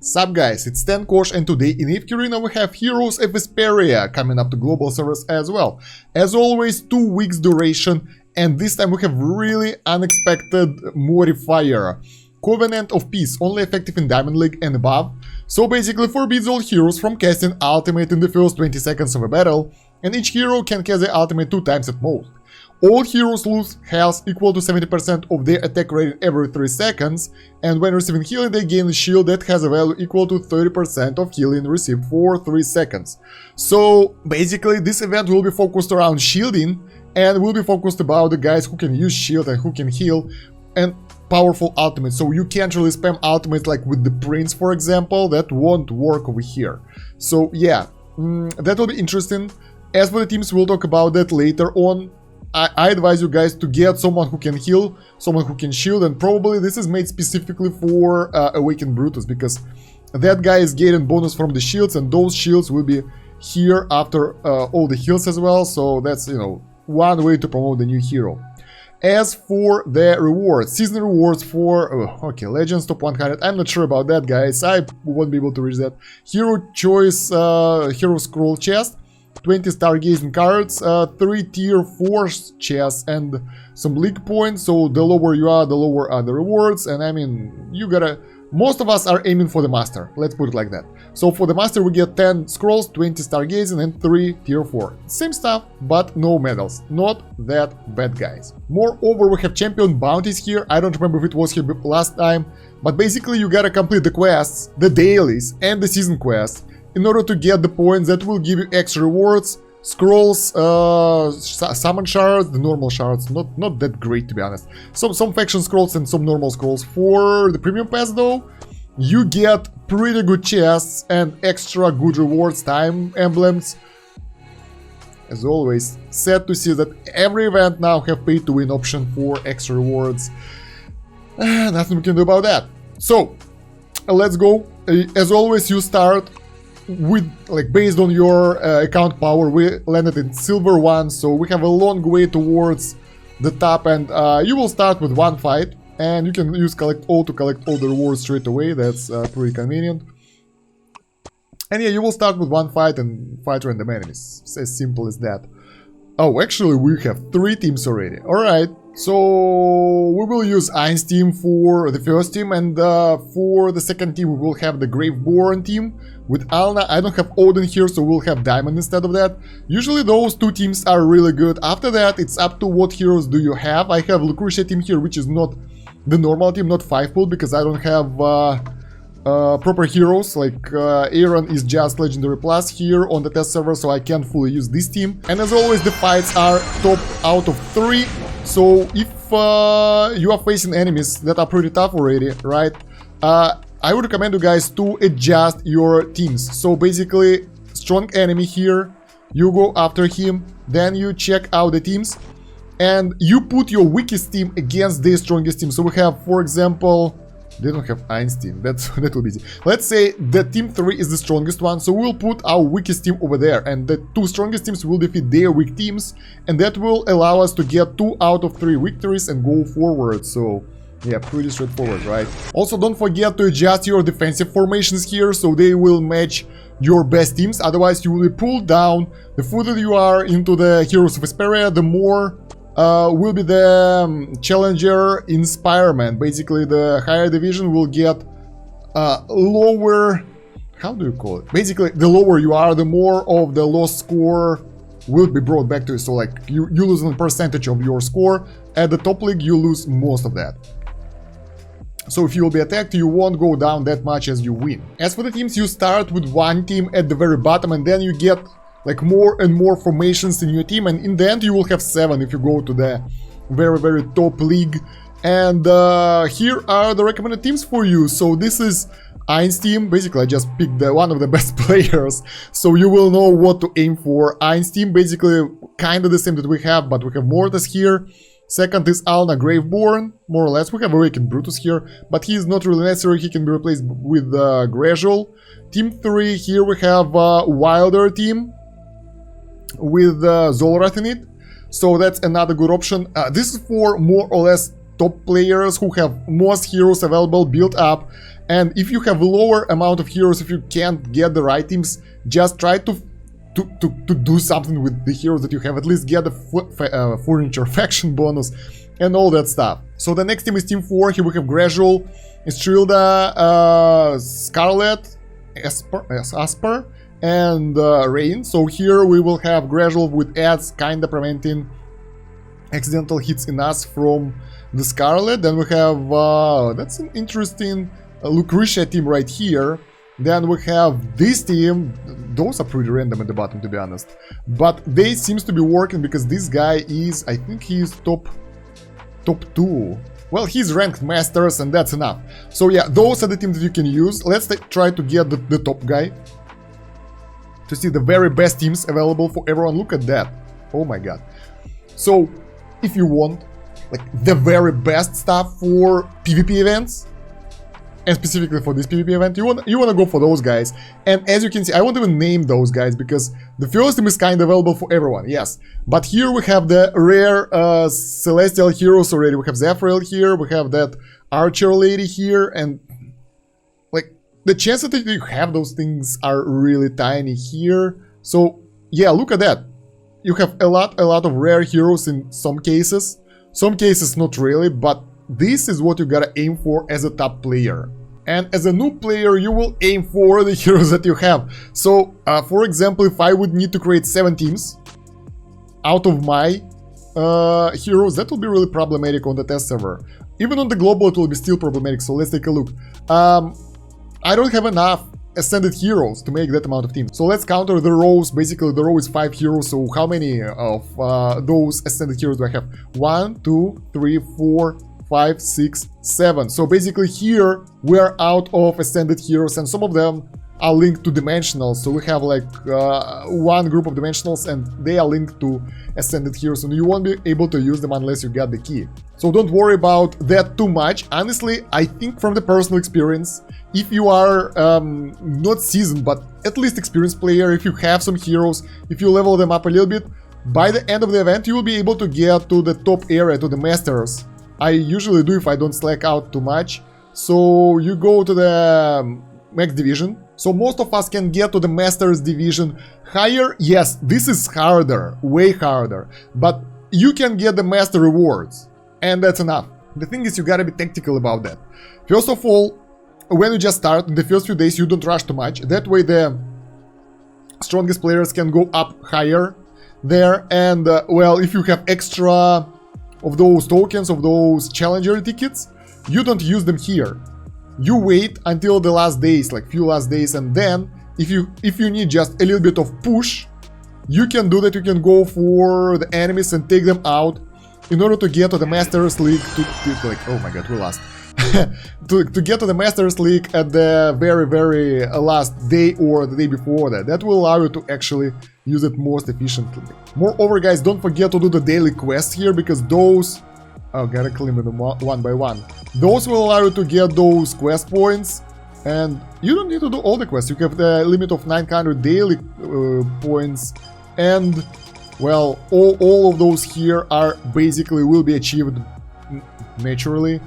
Sup guys, it's Kosh, and today in AFK Arena we have Heroes of Esperia coming up to global servers as well. As always, 2 weeks duration, and this time we have really unexpected modifier. Covenant of Peace, only effective in Diamond League and above. So basically forbids all heroes from casting ultimate in the first 20 seconds of a battle, and each hero can cast the ultimate 2 times at most. All heroes lose health equal to 70% of their attack rating every 3 seconds, and when receiving healing they gain a shield that has a value equal to 30% of healing received for 3 seconds. So basically this event will be focused around shielding, and will be focused about the guys who can use shield and who can heal, and powerful ultimates. So you can't really spam ultimates like with the Prince, for example. That won't work over here. So yeah, that will be interesting. As for the teams, we'll talk about that later on. I advise you guys to get someone who can heal, someone who can shield, and probably this is made specifically for Awakened Brutus, because that guy is getting bonus from the shields, and those shields will be here after all the heals as well. So that's, you know, one way to promote the new hero. As for the rewards, season rewards for, Legends Top 100, I'm not sure about that, guys, I won't be able to reach that. Hero Choice, Hero Scroll Chest, 20 Stargazing cards, 3 Tier 4 chests, and some league points. So the lower you are, the lower are the rewards, and I mean, you gotta... Most of us are aiming for the Master, let's put it like that. So for the Master we get 10 Scrolls, 20 Stargazing, and 3 Tier 4. Same stuff, but no medals. Not that bad, guys. Moreover, we have Champion Bounties here. I don't remember if it was here last time, but basically you gotta complete the quests, the dailies, and the season quests in order to get the points that will give you extra rewards. Scrolls, summon shards, the normal shards, not that great to be honest. Some faction scrolls and some normal scrolls. For the premium pass though, you get pretty good chests and extra good rewards, time emblems. As always, sad to see that every event now have pay to win option for extra rewards. Nothing we can do about that. So let's go. As always, you start with, like, based on your account power. We landed in Silver 1, so we have a long way towards the top, and you will start with 1 fight, and you can use collect all to collect all the rewards straight away. That's pretty convenient. And yeah, you will start with 1 fight and fight random enemies. It's as simple as that. Oh, actually we have 3 teams already. Alright, so we will use Ein's team for the first team, and for the second team we will have the Graveborn team with Alna. I don't have Odin here, so we'll have Diamond instead of that. Usually those 2 teams are really good. After that, it's up to what heroes do you have. I have Lucretia team here, which is not the normal team, not 5-pool, because I don't have proper heroes. Like Aaron is just Legendary Plus here on the test server, so I can't fully use this team. And as always, the fights are top out of 3. So if you are facing enemies that are pretty tough already, right, I would recommend you guys to adjust your teams. So basically, strong enemy here, you go after him, then you check out the teams, and you put your weakest team against the strongest team. So we have, for example, they don't have Ein's team, that will be easy. Let's say the team 3 is the strongest one, so we'll put our weakest team over there, and the 2 strongest teams will defeat their weak teams, and that will allow us to get 2 out of 3 victories and go forward. So yeah, pretty straightforward, right? Also, don't forget to adjust your defensive formations here, so they will match your best teams. Otherwise, you will be pulled down. The further you are into the Heroes of Esperia, the more will be the Challenger Inspirement. Basically, the higher division will get lower... How do you call it? Basically, the lower you are, the more of the lost score will be brought back to you. So, like, you lose a percentage of your score. At the top league, you lose most of that. So if you will be attacked, you won't go down that much as you win. As for the teams, you start with 1 team at the very bottom, and then you get like more and more formations in your team, and in the end you will have 7 if you go to the very top league. And here are the recommended teams for you. So this is Ein's team. Basically I just picked one of the best players, so you will know what to aim for. Ein's team basically kind of the same that we have, but we have Mortis here. Second is Alna Graveborn, more or less. We have Awakened Brutus here, but he is not really necessary. He can be replaced with Gradual. Team 3, here we have Wilder team with Zolrath in it. So that's another good option. This is for more or less top players who have most heroes available built up, And if you have a lower amount of heroes, if you can't get the right teams, just try to do something with the heroes that you have. At least get a furniture faction bonus and all that stuff. So the next team is Team 4. Here we have Gradual, Estrilda, Scarlet, Asper, and Rain. So here we will have Gradual with ads, kinda preventing accidental hits in us from the Scarlet. Then we have, that's an interesting Lucretia team right here. Then we have this team. Those are pretty random at the bottom, to be honest. But they seems to be working because this guy is, I think he is top 2. Well, he's ranked masters and that's enough. So yeah, those are the teams that you can use. Let's try to get the top guy. To see the very best teams available for everyone. Look at that. Oh my god. So, if you want like the very best stuff for PvP events, and specifically for this PvP event, you want to go for those guys. And as you can see, I won't even name those guys because the first team is kind of available for everyone, yes. But here we have the rare celestial heroes already. We have Zephyriel here, we have that archer lady here, and like the chances that you have those things are really tiny here. So yeah, look at that. You have a lot of rare heroes in some cases not really, but this is what you gotta aim for as a top player. And as a new player, you will aim for the heroes that you have. So, for example, if I would need to create 7 teams out of my heroes, that will be really problematic on the test server. Even on the global, it will be still problematic, so let's take a look. I don't have enough ascended heroes to make that amount of teams. So let's counter the rows. Basically, the row is 5 heroes, so how many of those ascended heroes do I have? 1, 2, 3, 4, 5, 6, 7. So basically here we are out of ascended heroes, and some of them are linked to dimensionals. So we have like one group of dimensionals and they are linked to ascended heroes, and you won't be able to use them unless you get the key. So don't worry about that too much. Honestly, I think from the personal experience, if you are not seasoned but at least experienced player, if you have some heroes, if you level them up a little bit, by the end of the event you will be able to get to the top area, to the masters. I usually do if I don't slack out too much. So you go to the max division. So most of us can get to the masters division. Higher, yes, this is harder, way harder. But you can get the master rewards. And that's enough. The thing is, you gotta be tactical about that. First of all, when you just start, in the first few days you don't rush too much. That way the strongest players can go up higher there. And well, if you have extra of those tokens, of those challenger tickets, you don't use them here. You wait until the last days, like few last days, and then if you need just a little bit of push, you can do that. You can go for the enemies and take them out in order to get to the Masters League like, oh my god, we lost. to get to the Masters League at the very last day or the day before that. That will allow you to actually use it most efficiently. Moreover, guys, don't forget to do the daily quests here, because those... oh, gotta claim them one by one. Those will allow you to get those quest points, and you don't need to do all the quests. You have the limit of 900 daily points, and, well, all of those here are basically will be achieved naturally.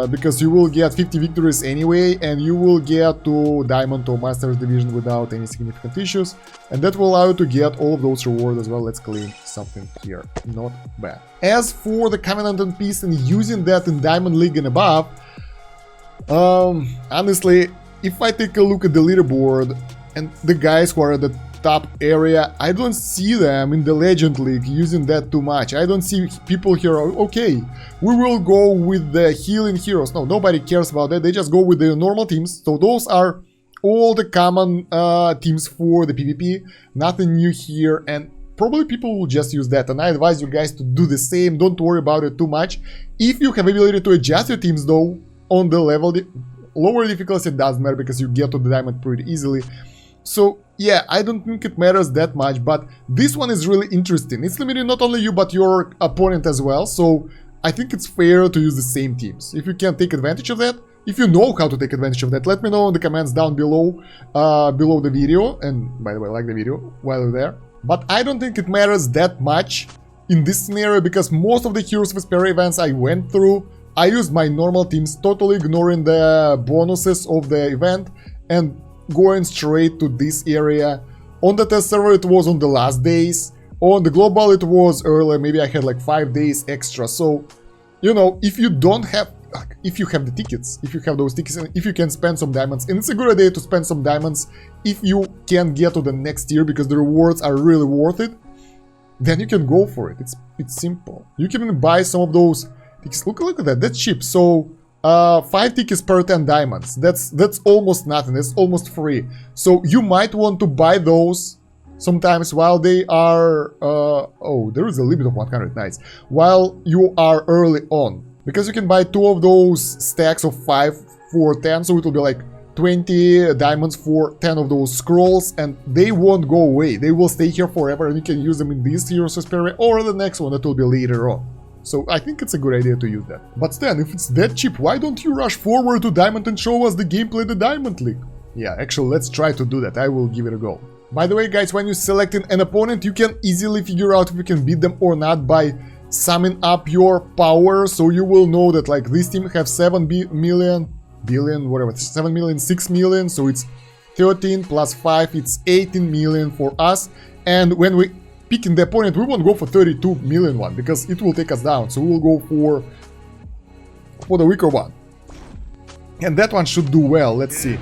Because you will get 50 victories anyway, and you will get to Diamond or Masters Division without any significant issues, and that will allow you to get all of those rewards as well. Let's claim something here. Not bad. As for the Covenant and Peace and using that in Diamond League and above, honestly, if I take a look at the leaderboard and the guys who are at the top area, I don't see them in the Legend League using that too much. I don't see people here, okay, we will go with the healing heroes. No, nobody cares about that. They just go with the normal teams. So those are all the common teams for the PvP. Nothing new here, and probably people will just use that. And I advise you guys to do the same. Don't worry about it too much. If you have ability to adjust your teams though, on the level, lower difficulty, it doesn't matter because you get to the diamond pretty easily. So yeah, I don't think it matters that much, but this one is really interesting. It's limiting not only you, but your opponent as well, so I think it's fair to use the same teams. If you can take advantage of that, if you know how to take advantage of that, let me know in the comments down below, below the video, and by the way, like the video while you're there. But I don't think it matters that much in this scenario, because most of the Heroes of Esperia events I went through I used my normal teams, totally ignoring the bonuses of the event and going straight to this area. On the test server it was on the last days, on the global it was earlier, maybe I had like 5 days extra. So, you know, if you don't have, if you have the tickets, if you have those tickets, and if you can spend some diamonds, and it's a good idea to spend some diamonds if you can get to the next tier because the rewards are really worth it, then you can go for it. It's simple. You can even buy some of those tickets. Look at that, that's cheap. So 5 tickets per 10 diamonds. That's almost nothing. That's almost free. So you might want to buy those sometimes while they are oh, there is a limit of 100, nice, while you are early on, because you can buy 2 of those stacks of 5 for 10, so it will be like 20 diamonds for 10 of those scrolls, and they won't go away. They will stay here forever, and you can use them in this Heroes of Esperia or the next one that will be later on. So I think it's a good idea to use that. But Stan, if it's that cheap, why don't you rush forward to Diamond and show us the gameplay, the Diamond League? Yeah, actually, let's try to do that. I will give it a go. By the way, guys, when you're selecting an opponent, you can easily figure out if you can beat them or not by summing up your power. So you will know that, like, this team have 7 million, 6 million. So it's 13 plus 5, it's 18 million for us. And when we picking the opponent, we won't go for 32 million one because it will take us down. So we'll go for the weaker one. And that one should do well. Let's see.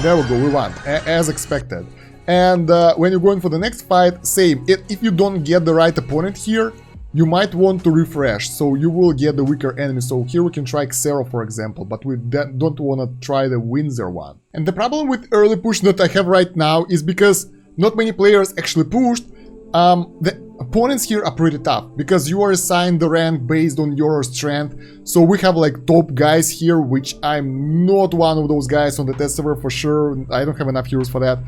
There we go, we won, as expected. And when you're going for the next fight, same. If you don't get the right opponent here, you might want to refresh, so you will get the weaker enemy. So here we can try Xero, for example, but we don't want to try the Windsor one. And the problem with early push that I have right now is because not many players actually pushed. The opponents here are pretty tough, because you are assigned the rank based on your strength. So we have like top guys here, which I'm not one of those guys on the test server for sure. I don't have enough heroes for that.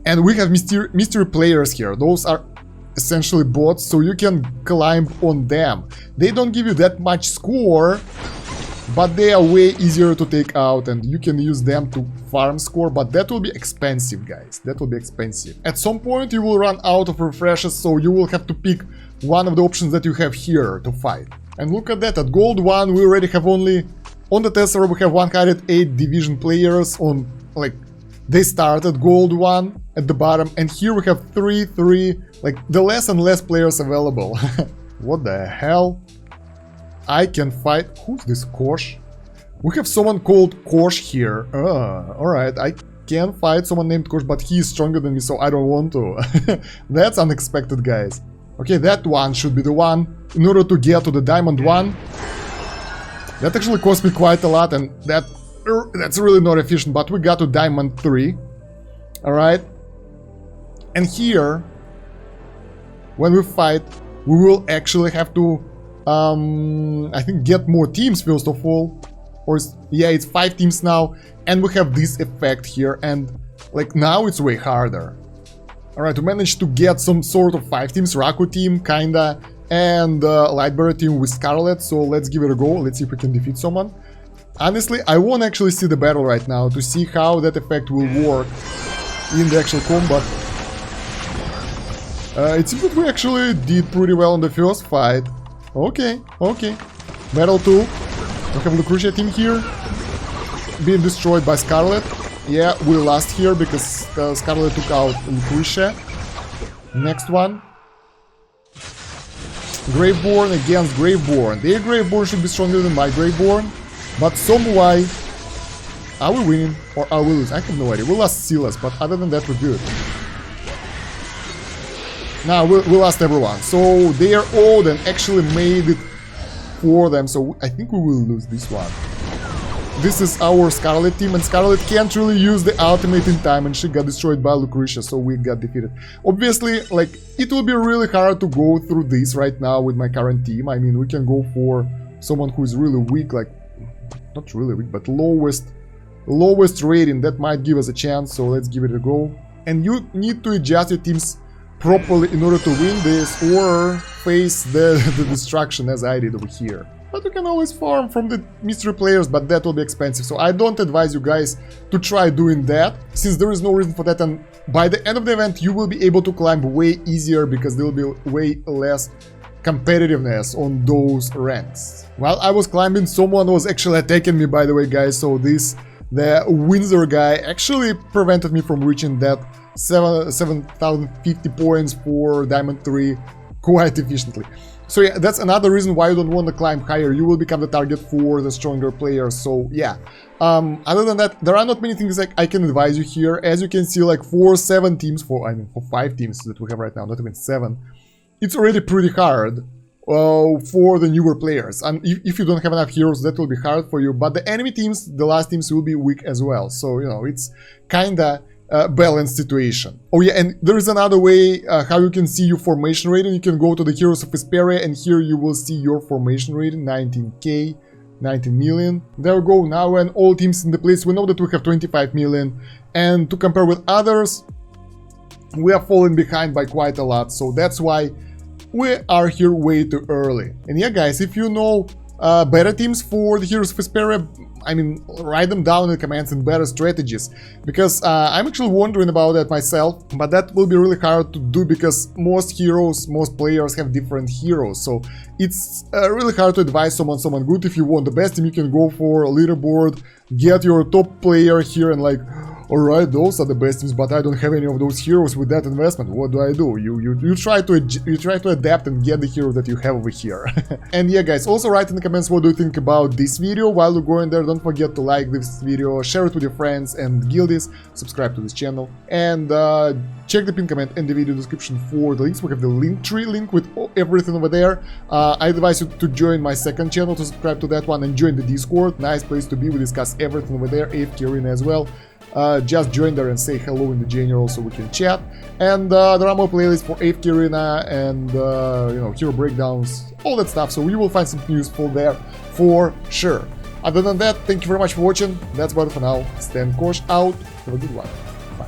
And we have mystery players here. Those are essentially bots, so you can climb on them. They don't give you that much score, but they are way easier to take out, and you can use them to farm score, but that will be expensive, guys. That will be expensive. At some point you will run out of refreshes, so you will have to pick one of the options that you have here to fight. And look at that, at Gold 1 we already have only, on the test server we have 108 division players on, like, they start at Gold 1 at the bottom, and here we have 3, like, the less and less players available. What the hell? I can fight... Who's this Kosh? We have someone called Kosh here. Alright, I can fight someone named Kosh, but he is stronger than me, so I don't want to. That's unexpected, guys. Okay, that one should be the one. In order to get to the Diamond 1. That actually cost me quite a lot, and that's really not efficient, but we got to Diamond 3. Alright. And here, when we fight, we will actually have to, I think, get more teams first of all. Or, yeah, it's 5 teams now, and we have this effect here, and, like, now it's way harder. Alright, we managed to get some sort of 5 teams, Raku team, kinda, and Lightbearer team with Scarlet, so let's give it a go, let's see if we can defeat someone. Honestly, I won't actually see the battle right now to see how that effect will work in the actual combat. It seems that we actually did pretty well in the first fight. Okay. Battle 2. We have Lucretia team here, being destroyed by Scarlet. Yeah, we lost here because Scarlet took out Lucretia. Next one. Graveborn against Graveborn. Their Graveborn should be stronger than my Graveborn. But some why... Are we winning or are we losing? I have no idea. We lost Silas, but other than that we're good. Now we lost everyone. So their Odin actually made it for them. So I think we will lose this one. This is our Scarlet team, and Scarlet can't really use the ultimate in time, and she got destroyed by Lucretia, so we got defeated. Obviously, like, it will be really hard to go through this right now with my current team. I mean, we can go for someone who is really weak, like, not really weak, but lowest rating. That might give us a chance, so let's give it a go. And you need to adjust your teams properly in order to win this, or face the destruction as I did over here. But you can always farm from the mystery players, but that will be expensive. So I don't advise you guys to try doing that, since there is no reason for that. And by the end of the event, you will be able to climb way easier, because there will be way less competitiveness on those ranks. While I was climbing, someone was actually attacking me, by the way, guys, so the Windsor guy actually prevented me from reaching that 7,050 points for Diamond 3 quite efficiently. So yeah, that's another reason why you don't want to climb higher. You will become the target for the stronger players. So yeah, other than that, there are not many things I can advise you here. As you can see, like for 5 teams that we have right now, not even 7, it's already pretty hard for the newer players. And if you don't have enough heroes, that will be hard for you. But the enemy teams, the last teams, will be weak as well. So, you know, it's kinda balanced situation. Oh yeah, and there is another way how you can see your formation rating. You can go to the Heroes of Esperia, and here you will see your formation rating, 19k, 19 million. There we go. Now when all teams in the place, we know that we have 25 million, and to compare with others, we are falling behind by quite a lot. So that's why we are here way too early. And yeah, guys, if you know better teams for the Heroes of Esperia, I mean, write them down in the comments and better strategies, because I'm actually wondering about that myself, but that will be really hard to do because most players have different heroes, so it's really hard to advise someone good. If you want the best team, you can go for a leaderboard, get your top player here and like, alright, those are the best teams, but I don't have any of those heroes with that investment. What do I do? You try to adapt and get the hero that you have over here. And yeah, guys, also write in the comments what do you think about this video. While you're going there, don't forget to like this video, share it with your friends and guildies, subscribe to this channel, and check the pinned comment in the video description for the links. We have the Linktree link with everything over there. I advise you to join my second channel, to subscribe to that one, and join the Discord. Nice place to be. We discuss everything over there, AFK Arena as well. Just join there and say hello in the general so we can chat. And there are more playlists for AFK Arena and you know, hero breakdowns, all that stuff. So you will find some useful there for sure. Other than that, thank you very much for watching. That's about it for now. Stan Kosh out. Have a good one. Bye.